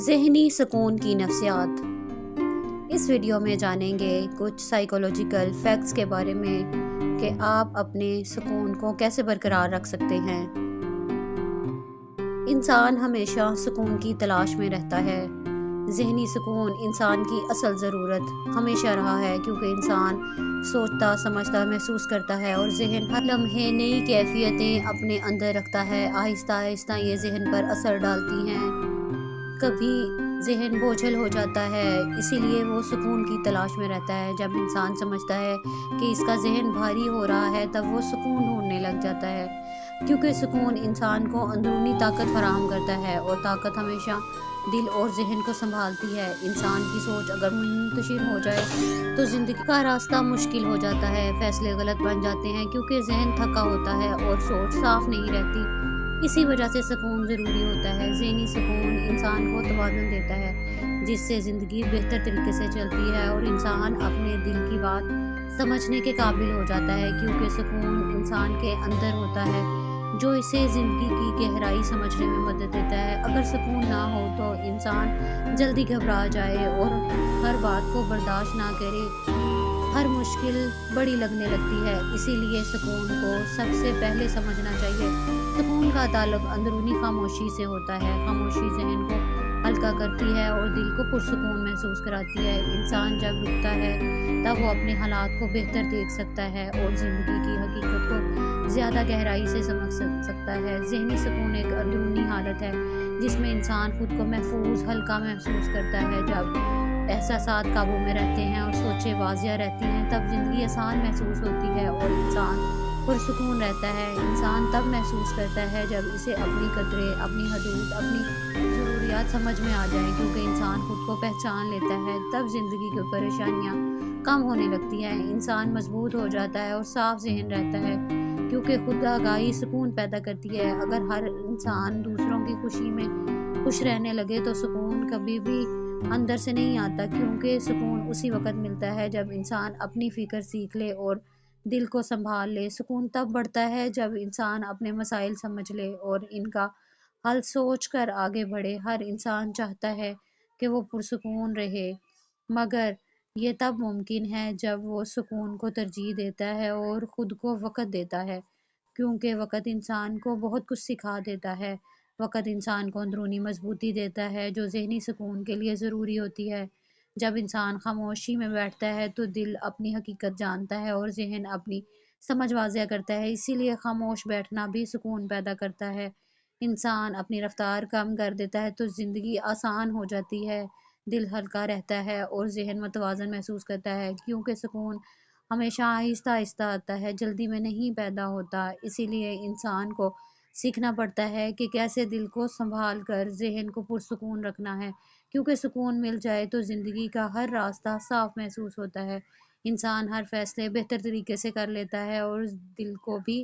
ذہنی سکون کی نفسیات۔ اس ویڈیو میں جانیں گے کچھ سائیکولوجیکل فیکٹس کے بارے میں کہ آپ اپنے سکون کو کیسے برقرار رکھ سکتے ہیں۔ انسان ہمیشہ سکون کی تلاش میں رہتا ہے۔ ذہنی سکون انسان کی اصل ضرورت ہمیشہ رہا ہے، کیونکہ انسان سوچتا سمجھتا محسوس کرتا ہے اور ذہن ہر لمحے نئی کیفیتیں اپنے اندر رکھتا ہے۔ آہستہ آہستہ یہ ذہن پر اثر ڈالتی ہیں۔ کبھی ذہن بوجھل ہو جاتا ہے، اسی لیے وہ سکون کی تلاش میں رہتا ہے۔ جب انسان سمجھتا ہے کہ اس کا ذہن بھاری ہو رہا ہے، تب وہ سکون ڈھونڈنے لگ جاتا ہے، کیونکہ سکون انسان کو اندرونی طاقت فراہم کرتا ہے، اور طاقت ہمیشہ دل اور ذہن کو سنبھالتی ہے۔ انسان کی سوچ اگر منتشر ہو جائے تو زندگی کا راستہ مشکل ہو جاتا ہے، فیصلے غلط بن جاتے ہیں، کیونکہ ذہن تھکا ہوتا ہے اور سوچ صاف نہیں رہتی۔ اسی وجہ سے سکون ضروری ہوتا ہے۔ ذہنی سکون انسان کو توازن دیتا ہے، جس سے زندگی بہتر طریقے سے چلتی ہے اور انسان اپنے دل کی بات سمجھنے کے قابل ہو جاتا ہے، کیونکہ سکون انسان کے اندر ہوتا ہے جو اسے زندگی کی گہرائی سمجھنے میں مدد دیتا ہے۔ اگر سکون نہ ہو تو انسان جلدی گھبرا جائے اور ہر بات کو برداشت نہ کرے، ہر مشکل بڑی لگنے لگتی ہے۔ اسی لیے سکون کو سب سے پہلے سمجھنا چاہیے۔ سکون کا تعلق اندرونی خاموشی سے ہوتا ہے۔ خاموشی ذہن کو ہلکا کرتی ہے اور دل کو پرسکون محسوس کراتی ہے۔ انسان جب رکتا ہے تب وہ اپنے حالات کو بہتر دیکھ سکتا ہے اور زندگی کی حقیقت کو زیادہ گہرائی سے سمجھ سکتا ہے۔ ذہنی سکون ایک اندرونی حالت ہے جس میں انسان خود کو محفوظ، ہلکا محسوس کرتا ہے۔ جب احساسات قابو میں رہتے ہیں اور سوچیں واضح رہتی ہیں، تب زندگی آسان محسوس ہوتی ہے اور انسان پرسکون رہتا ہے۔ انسان تب محسوس کرتا ہے جب اسے اپنی قدریں، اپنی حدود، اپنی ضروریات سمجھ میں آ جائیں، کیونکہ انسان خود کو پہچان لیتا ہے۔ تب زندگی کی پریشانیاں کم ہونے لگتی ہیں، انسان مضبوط ہو جاتا ہے اور صاف ذہن رہتا ہے، کیونکہ خود آگاہی سکون پیدا کرتی ہے۔ اگر ہر انسان دوسروں کی خوشی میں خوش رہنے لگے تو سکون کبھی بھی اندر سے نہیں آتا، کیونکہ سکون اسی وقت ملتا ہے جب انسان اپنی فکر سیکھ لے اور دل کو سنبھال لے۔ سکون تب بڑھتا ہے جب انسان اپنے مسائل سمجھ لے اور ان کا حل سوچ کر آگے بڑھے۔ ہر انسان چاہتا ہے کہ وہ پرسکون رہے، مگر یہ تب ممکن ہے جب وہ سکون کو ترجیح دیتا ہے اور خود کو وقت دیتا ہے، کیونکہ وقت انسان کو بہت کچھ سکھا دیتا ہے۔ وقت انسان کو اندرونی مضبوطی دیتا ہے جو ذہنی سکون کے لیے ضروری ہوتی ہے۔ جب انسان خاموشی میں بیٹھتا ہے تو دل اپنی حقیقت جانتا ہے اور ذہن اپنی سمجھ واضح کرتا ہے، اسی لیے خاموش بیٹھنا بھی سکون پیدا کرتا ہے۔ انسان اپنی رفتار کم کر دیتا ہے تو زندگی آسان ہو جاتی ہے، دل ہلکا رہتا ہے اور ذہن متوازن محسوس کرتا ہے، کیونکہ سکون ہمیشہ آہستہ آہستہ آتا ہے، جلدی میں نہیں پیدا ہوتا۔ اسی لیے انسان کو سیکھنا پڑتا ہے کہ کیسے دل کو سنبھال کر ذہن کو پرسکون رکھنا ہے، کیونکہ سکون مل جائے تو زندگی کا ہر راستہ صاف محسوس ہوتا ہے، انسان ہر فیصلے بہتر طریقے سے کر لیتا ہے اور دل کو بھی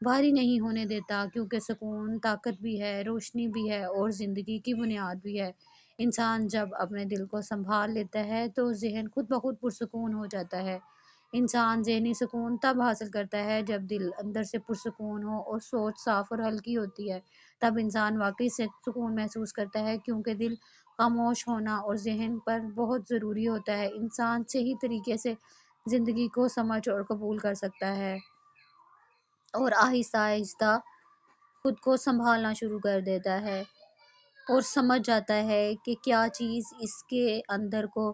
بھاری نہیں ہونے دیتا، کیونکہ سکون طاقت بھی ہے، روشنی بھی ہے اور زندگی کی بنیاد بھی ہے۔ انسان جب اپنے دل کو سنبھال لیتا ہے تو ذہن خود بخود پرسکون ہو جاتا ہے۔ انسان ذہنی سکون تب حاصل کرتا ہے جب دل اندر سے پرسکون ہو اور سوچ صاف اور ہلکی ہوتی ہے، تب انسان واقعی سے سکون محسوس کرتا ہے، کیونکہ دل خاموش ہونا اور ذہن پر بہت ضروری ہوتا ہے۔ انسان صحیح طریقے سے زندگی کو سمجھ اور قبول کر سکتا ہے اور آہستہ آہستہ خود کو سنبھالنا شروع کر دیتا ہے اور سمجھ جاتا ہے کہ کیا چیز اس کے اندر کو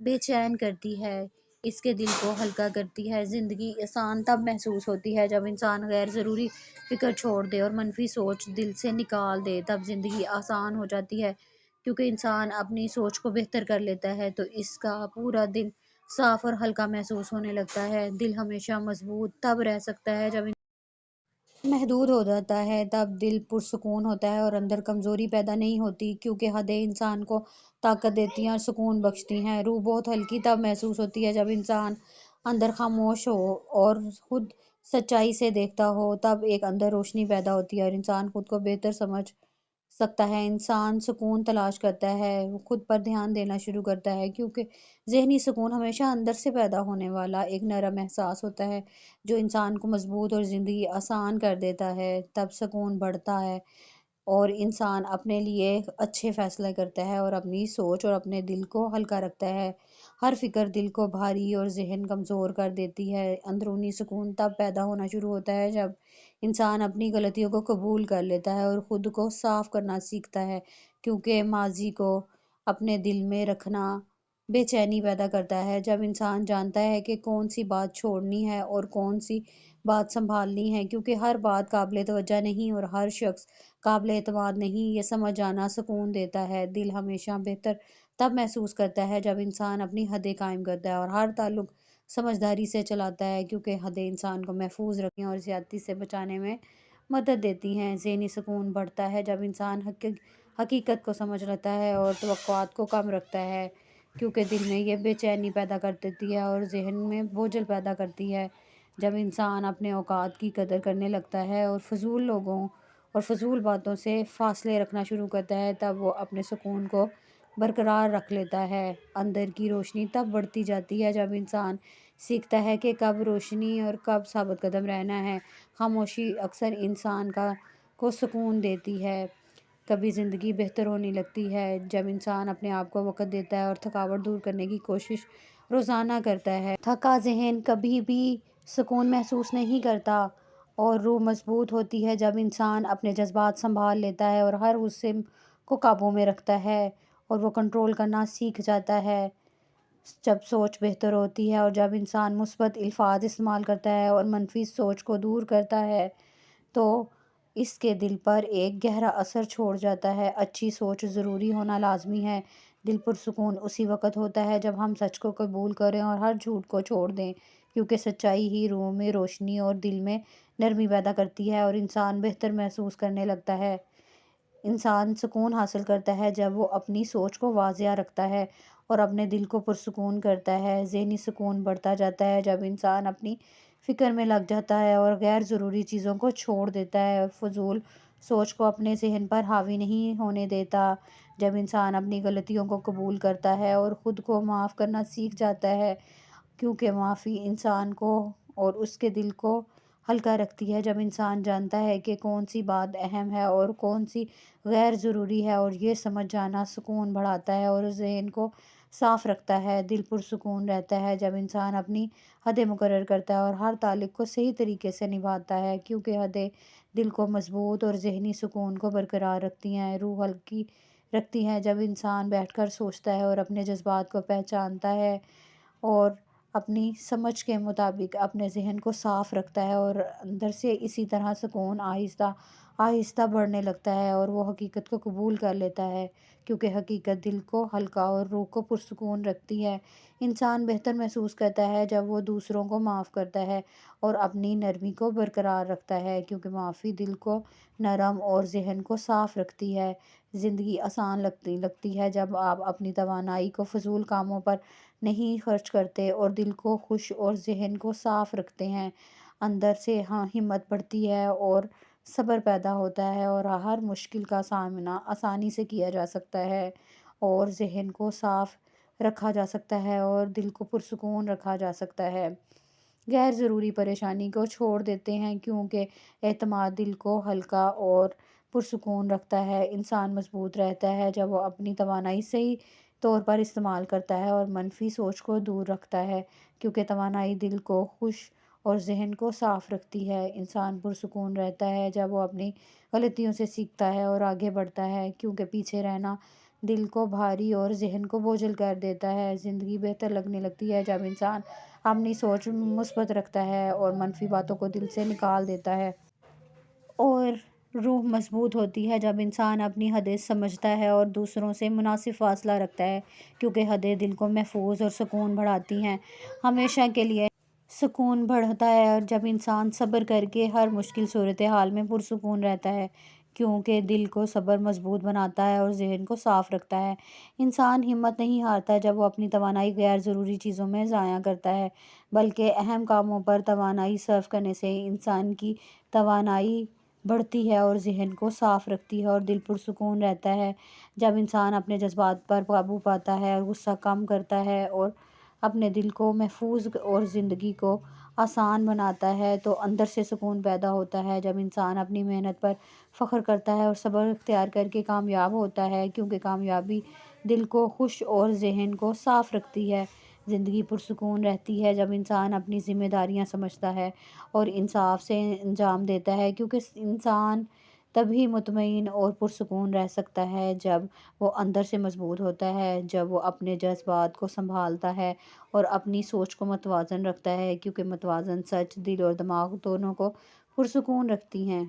بے چین کرتی ہے، اس کے دل کو ہلکا کرتی ہے۔ زندگی آسان تب محسوس ہوتی ہے جب انسان غیر ضروری فکر چھوڑ دے اور منفی سوچ دل سے نکال دے، تب زندگی آسان ہو جاتی ہے، کیونکہ انسان اپنی سوچ کو بہتر کر لیتا ہے تو اس کا پورا دن صاف اور ہلکا محسوس ہونے لگتا ہے۔ دل ہمیشہ مضبوط تب رہ سکتا ہے جب محدود ہو جاتا ہے، تب دل پرسکون ہوتا ہے اور اندر کمزوری پیدا نہیں ہوتی، کیونکہ حدیں انسان کو طاقت دیتی ہیں اور سکون بخشتی ہیں۔ روح بہت ہلکی تب محسوس ہوتی ہے جب انسان اندر خاموش ہو اور خود سچائی سے دیکھتا ہو، تب ایک اندر روشنی پیدا ہوتی ہے اور انسان خود کو بہتر سمجھ سکتا ہے۔ انسان سکون تلاش کرتا ہے، وہ خود پر دھیان دینا شروع کرتا ہے، کیونکہ ذہنی سکون ہمیشہ اندر سے پیدا ہونے والا ایک نرم احساس ہوتا ہے جو انسان کو مضبوط اور زندگی آسان کر دیتا ہے۔ تب سکون بڑھتا ہے اور انسان اپنے لیے اچھے فیصلے کرتا ہے اور اپنی سوچ اور اپنے دل کو ہلکا رکھتا ہے۔ ہر فکر دل کو بھاری اور ذہن کمزور کر دیتی ہے۔ اندرونی سکون تب پیدا ہونا شروع ہوتا ہے جب انسان اپنی غلطیوں کو قبول کر لیتا ہے اور خود کو صاف کرنا سیکھتا ہے، کیونکہ ماضی کو اپنے دل میں رکھنا بے چینی پیدا کرتا ہے۔ جب انسان جانتا ہے کہ کون سی بات چھوڑنی ہے اور کون سی بات سنبھالنی ہے، کیونکہ ہر بات قابل توجہ نہیں اور ہر شخص قابل اعتماد نہیں، یہ سمجھ جانا سکون دیتا ہے۔ دل ہمیشہ بہتر تب محسوس کرتا ہے جب انسان اپنی حدیں قائم کرتا ہے اور ہر تعلق سمجھداری سے چلاتا ہے، کیونکہ حدیں انسان کو محفوظ رکھنے اور زیادتی سے بچانے میں مدد دیتی ہیں۔ ذہنی سکون بڑھتا ہے جب انسان حقیقت کو سمجھ لیتا ہے اور توقعات کو کم رکھتا ہے، کیونکہ دل میں یہ بے چینی پیدا کر دیتی ہے اور ذہن میں بوجھل پیدا کرتی ہے۔ جب انسان اپنے اوقات کی قدر کرنے لگتا ہے اور فضول لوگوں اور فضول باتوں سے فاصلے رکھنا شروع کرتا ہے، تب وہ اپنے سکون کو برقرار رکھ لیتا ہے۔ اندر کی روشنی تب بڑھتی جاتی ہے جب انسان سیکھتا ہے کہ کب روشنی اور کب ثابت قدم رہنا ہے۔ خاموشی اکثر انسان کو سکون دیتی ہے۔ کبھی زندگی بہتر ہونے لگتی ہے جب انسان اپنے آپ کو وقت دیتا ہے اور تھکاوٹ دور کرنے کی کوشش روزانہ کرتا ہے۔ تھکا ذہن کبھی بھی سکون محسوس نہیں کرتا، اور روح مضبوط ہوتی ہے جب انسان اپنے جذبات سنبھال لیتا ہے اور ہر غصے کو قابو میں رکھتا ہے اور وہ کنٹرول کرنا سیکھ جاتا ہے۔ جب سوچ بہتر ہوتی ہے اور جب انسان مثبت الفاظ استعمال کرتا ہے اور منفی سوچ کو دور کرتا ہے، تو اس کے دل پر ایک گہرا اثر چھوڑ جاتا ہے۔ اچھی سوچ ضروری ہونا لازمی ہے۔ دل پرسکون اسی وقت ہوتا ہے جب ہم سچ کو قبول کریں اور ہر جھوٹ کو چھوڑ دیں، کیونکہ سچائی ہی روح میں روشنی اور دل میں نرمی پیدا کرتی ہے اور انسان بہتر محسوس کرنے لگتا ہے۔ انسان سکون حاصل کرتا ہے جب وہ اپنی سوچ کو واضح رکھتا ہے اور اپنے دل کو پرسکون کرتا ہے۔ ذہنی سکون بڑھتا جاتا ہے جب انسان اپنی فکر میں لگ جاتا ہے اور غیر ضروری چیزوں کو چھوڑ دیتا ہے اور فضول سوچ کو اپنے ذہن پر حاوی نہیں ہونے دیتا۔ جب انسان اپنی غلطیوں کو قبول کرتا ہے اور خود کو معاف کرنا سیکھ جاتا ہے، کیونکہ معافی انسان کو اور اس کے دل کو ہلکا رکھتی ہے۔ جب انسان جانتا ہے کہ کون سی بات اہم ہے اور کون سی غیر ضروری ہے، اور یہ سمجھ جانا سکون بڑھاتا ہے اور ذہن کو صاف رکھتا ہے۔ دل پرسکون رہتا ہے جب انسان اپنی حدیں مقرر کرتا ہے اور ہر تعلق کو صحیح طریقے سے نبھاتا ہے، کیونکہ حدیں دل کو مضبوط اور ذہنی سکون کو برقرار رکھتی ہیں۔ روح ہلکی رکھتی ہیں جب انسان بیٹھ کر سوچتا ہے اور اپنے جذبات کو پہچانتا ہے اور اپنی سمجھ کے مطابق اپنے ذہن کو صاف رکھتا ہے، اور اندر سے اسی طرح سکون آہستہ آہستہ بڑھنے لگتا ہے اور وہ حقیقت کو قبول کر لیتا ہے، کیونکہ حقیقت دل کو ہلکا اور روح کو پرسکون رکھتی ہے۔ انسان بہتر محسوس کرتا ہے جب وہ دوسروں کو معاف کرتا ہے اور اپنی نرمی کو برقرار رکھتا ہے، کیونکہ معافی دل کو نرم اور ذہن کو صاف رکھتی ہے۔ زندگی آسان لگتی ہے جب آپ اپنی توانائی کو فضول کاموں پر نہیں خرچ کرتے اور دل کو خوش اور ذہن کو صاف رکھتے ہیں۔ اندر سے ہمت بڑھتی ہے اور صبر پیدا ہوتا ہے اور ہر مشکل کا سامنا آسانی سے کیا جا سکتا ہے اور ذہن کو صاف رکھا جا سکتا ہے اور دل کو پرسکون رکھا جا سکتا ہے۔ غیر ضروری پریشانی کو چھوڑ دیتے ہیں، کیونکہ اعتماد دل کو ہلکا اور پرسکون رکھتا ہے۔ انسان مضبوط رہتا ہے جب وہ اپنی توانائی صحیح طور پر استعمال کرتا ہے اور منفی سوچ کو دور رکھتا ہے، کیونکہ توانائی دل کو خوش اور ذہن کو صاف رکھتی ہے۔ انسان پرسکون رہتا ہے جب وہ اپنی غلطیوں سے سیکھتا ہے اور آگے بڑھتا ہے، کیونکہ پیچھے رہنا دل کو بھاری اور ذہن کو بوجھل کر دیتا ہے۔ زندگی بہتر لگنے لگتی ہے جب انسان اپنی سوچ مثبت رکھتا ہے اور منفی باتوں کو دل سے نکال دیتا ہے۔ اور روح مضبوط ہوتی ہے جب انسان اپنی حدیں سمجھتا ہے اور دوسروں سے مناسب فاصلہ رکھتا ہے، کیونکہ حدیں دل کو محفوظ اور سکون بڑھاتی ہیں۔ ہمیشہ کے لیے سکون بڑھتا ہے اور جب انسان صبر کر کے ہر مشکل صورتحال میں پرسکون رہتا ہے، کیونکہ دل کو صبر مضبوط بناتا ہے اور ذہن کو صاف رکھتا ہے۔ انسان ہمت نہیں ہارتا جب وہ اپنی توانائی غیر ضروری چیزوں میں ضائع کرتا ہے، بلکہ اہم کاموں پر توانائی صرف کرنے سے انسان کی توانائی بڑھتی ہے اور ذہن کو صاف رکھتی ہے اور دل پرسکون رہتا ہے۔ جب انسان اپنے جذبات پر قابو پاتا ہے اور غصہ کم کرتا ہے اور اپنے دل کو محفوظ اور زندگی کو آسان بناتا ہے تو اندر سے سکون پیدا ہوتا ہے۔ جب انسان اپنی محنت پر فخر کرتا ہے اور صبر اختیار کر کے کامیاب ہوتا ہے، کیونکہ کامیابی دل کو خوش اور ذہن کو صاف رکھتی ہے۔ زندگی پرسکون رہتی ہے جب انسان اپنی ذمہ داریاں سمجھتا ہے اور انصاف سے انجام دیتا ہے، کیونکہ انسان تبھی مطمئن اور پرسکون رہ سکتا ہے جب وہ اندر سے مضبوط ہوتا ہے، جب وہ اپنے جذبات کو سنبھالتا ہے اور اپنی سوچ کو متوازن رکھتا ہے، کیونکہ متوازن سچ دل اور دماغ دونوں کو پرسکون رکھتی ہیں۔